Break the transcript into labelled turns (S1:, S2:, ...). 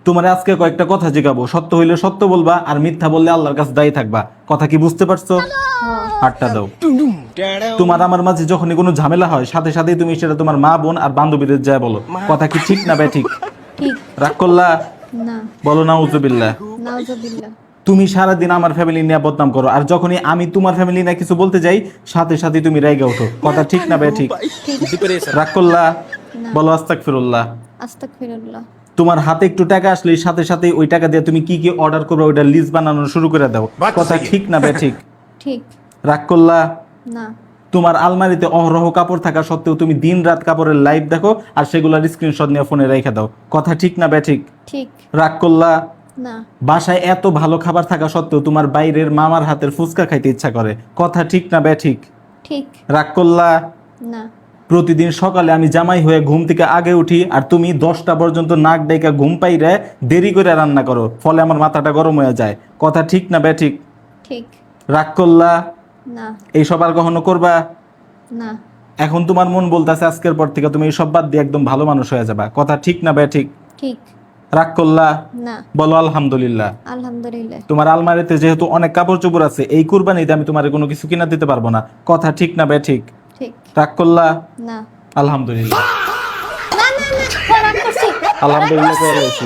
S1: তোমার আজকে কয়েকটা কথা জিগাবো, সত্য হইলে সত্য বলবা আর মিথ্যা বললে আল্লাহর কাছে দায়ী থাকবা। কথা কি বুঝতে পারছো? হাতটা দাও। তোমার আমার মাঝে যখনই কোনো ঝামেলা হয় সাথে সাথেই তুমি সেটা তোমার মা বোন আর বান্ধবীদের যায় বলো। কথা কি ঠিক না ঠিক?
S2: ঠিক।
S1: রাগ করলা?
S2: না।
S1: বলো নাউজুবিল্লাহ।
S2: নাউজুবিল্লাহ।
S1: তুমি সারাদিন আমার ফ্যামিলি নিয়ে বদনাম করো, আর যখনই আমি তোমার ফ্যামিলি নিয়ে কিছু বলতে যাই সাথে সাথে তুমি রেগে ওঠো। কথা ঠিক না ঠিক? রাগ করলা?
S2: না।
S1: বলো আস্তাগফিরুল্লাহ।
S2: আস্তাগফিরুল্লাহ।
S1: তোমার হাতে একটু টাকা আসলে সাথে সাথে ওই টাকা দিয়ে তুমি কি কি অর্ডার করবে ওইটা লিস্ট বানানো শুরু করে দাও। কথা ঠিক না ঠিক?
S2: ঠিক।
S1: রাগ করলা?
S2: না।
S1: তোমার আলমারিতে অহরহ কাপড় থাকা সত্ত্বেও তুমি দিন রাত কাপড়ের লাইভ দেখো আর সেগুলোর স্ক্রিনশট নিয়ে ফোনে রেখে দাও। কথা ঠিক না ঠিক?
S2: ঠিক।
S1: রাগ করলা?
S2: না।
S1: বাসায় এত ভালো খাবার থাকা সত্ত্বেও তোমার বাইরের মামার হাতের ফুচকা খাইতে ইচ্ছা করে। কথা ঠিক না ঠিক?
S2: ঠিক।
S1: রাগ করলা?
S2: না।
S1: প্রতিদিন সকালে আমি জামাই হয়ে ঘুম থেকে আগে উঠি আর তুমি 10টা পর্যন্ত নাক ডাইকা ঘুম পাইরে দেরি করে রান্না করো, ফলে আমার মাথাটা গরম হয়ে যায়। কথা ঠিক না ঠিক?
S2: ঠিক।
S1: রাগ করলা?
S2: না।
S1: এইসব আর কখনো করবা?
S2: না।
S1: এখন তোমার মন বলতেছে আজকের পর থেকে তুমি এইসব বাদ দিয়ে একদম ভালো মানুষ হয়ে যাবা। কথা ঠিক না ঠিক?
S2: ঠিক।
S1: রাগ করলা?
S2: না।
S1: বলো আলহামদুলিল্লাহ।
S2: আলহামদুলিল্লাহ।
S1: তোমার আলমারিতে যেহেতু অনেক কাপড় চোপড় আছে, এই কুরবানিতে আমি তোমার কোনো কিছু কিনা দিতে পারবো না। কথা ঠিক না ঠিক?
S2: ঠিক।
S1: রাগ করলা?
S2: না।
S1: আলহামদুলিল্লাহ।
S2: না না না, রাগ করছি।
S1: আলহামদুলিল্লাহ করে রয়েছি।